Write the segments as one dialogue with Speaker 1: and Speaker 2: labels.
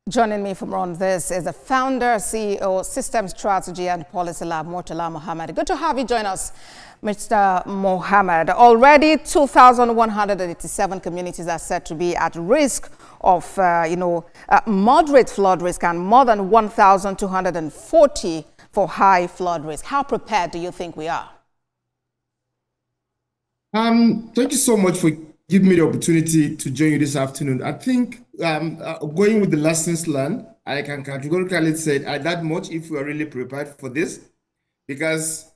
Speaker 1: Joining me from on this is the founder, CEO, System Strategy and Policy Lab, Murtala Mohammed. Good to have you join us, Mr. Mohammed. Already 2,187 communities are said to be at risk of, moderate flood risk and more than 1,240 for high flood risk. How prepared do you think we are?
Speaker 2: Thank you so much for giving me the opportunity to join you this afternoon. I think going with the lessons learned, I can categorically say that much if we are really prepared for this, because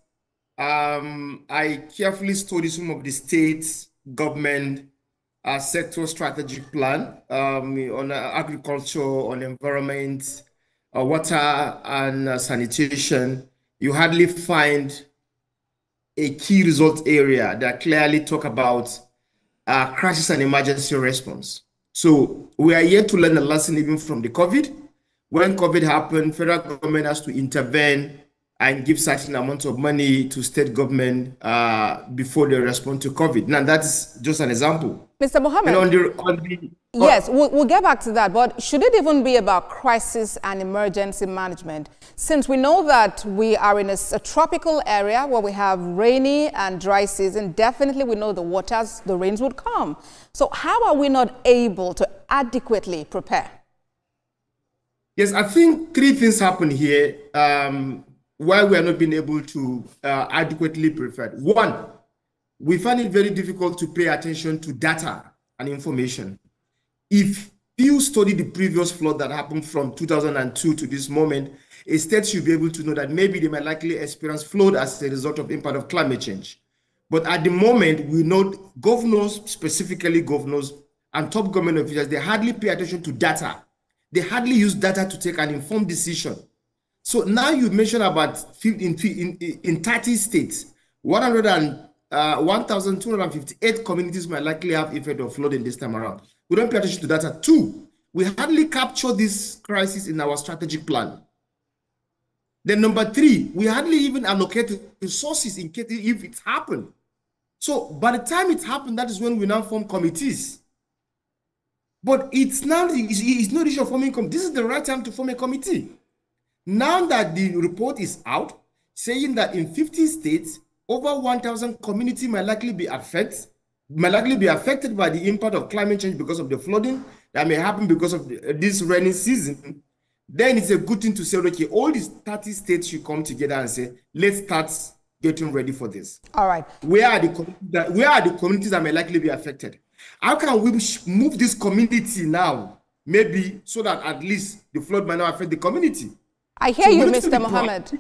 Speaker 2: I carefully studied some of the states, government, sector strategic plan on agriculture, on environment, water and sanitation. You hardly find a key result area that clearly talk about crisis and emergency response. So we are yet to learn a lesson even from the COVID. When COVID happened, federal government has to intervene and give certain amounts of money to state government before they respond to COVID. Now, that's just an example.
Speaker 1: Mr. Mohammed, yes, we'll get back to that, but should it even be about crisis and emergency management? Since we know that we are in a tropical area where we have rainy and dry season, definitely we know the rains would come. So how are we not able to adequately prepare?
Speaker 2: Yes, I think three things happen here. Why we are not being able to adequately prepare. One, we find it very difficult to pay attention to data and information. If you study the previous flood that happened from 2002 to this moment, a state should be able to know that maybe they might likely experience flood as a result of impact of climate change. But at the moment, we know governors, specifically governors and top government officials, they hardly pay attention to data. They hardly use data to take an informed decision. So now you mentioned about in 30 states, 1,258 communities might likely have effect of flooding this time around. We don't pay attention to data. Two, we hardly capture this crisis in our strategic plan. Then number three, we hardly even allocate resources in case if it happened. So by the time it happened, that is when we now form committees. But it's not the issue of forming committee. This is the right time to form a committee. Now that the report is out, saying that in 50 states, over 1,000 communities might likely be affected by the impact of climate change because of the flooding that may happen because of this rainy season, then it's a good thing to say, okay, all these 30 states should come together and say, let's start getting ready for this.
Speaker 1: All right.
Speaker 2: Where are the communities that may likely be affected? How can we move this community now, maybe so that at least the flood might not affect the community?
Speaker 1: I hear you, Mr. Mohammed.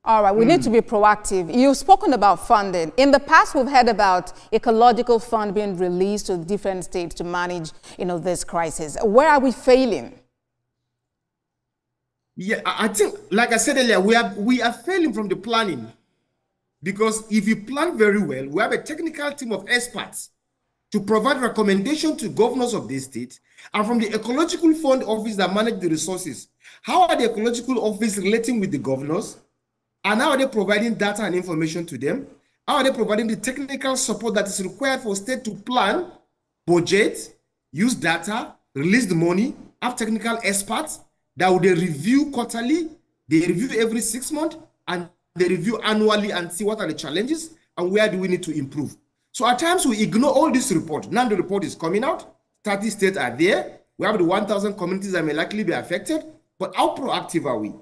Speaker 1: All right, we need to be proactive. You've spoken about funding. In the past, we've heard about ecological fund being released to different states to manage, this crisis. Where are we failing?
Speaker 2: Yeah, I think, like I said earlier, we are failing from the planning. Because if you plan very well, we have a technical team of experts to provide recommendation to governors of these states, and from the ecological fund office that manage the resources. How are the ecological office relating with the governors? And how are they providing data and information to them? How are they providing the technical support that is required for state to plan, budget, use data, release the money, have technical experts that will they review quarterly, they review every 6 months, and they review annually and see what are the challenges and where do we need to improve. So at times we ignore all this report. Now the report is coming out, 30 states are there. We have the 1,000 communities that may likely be affected, but how proactive are we?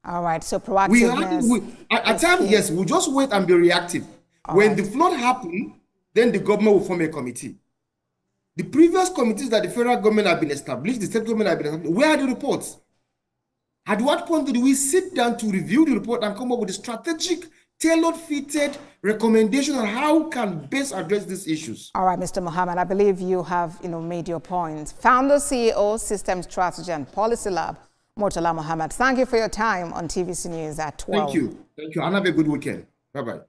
Speaker 1: All right, so proactiveness.
Speaker 2: At times, yes, we'll just wait and be reactive. When the flood happened, then the government will form a committee. The previous committees that the federal government have been established, the state government have been established, where are the reports? At what point did we sit down to review the report and come up with a strategic, tailored-fitted recommendation on how can best address these issues?
Speaker 1: All right, Mr. Mohammed, I believe you have made your point. Founder, CEO, System Strategy and Policy Lab, Murtala Mohammed. Thank you for your time on TVC News at 12.
Speaker 2: Thank you. And have a good weekend. Bye-bye.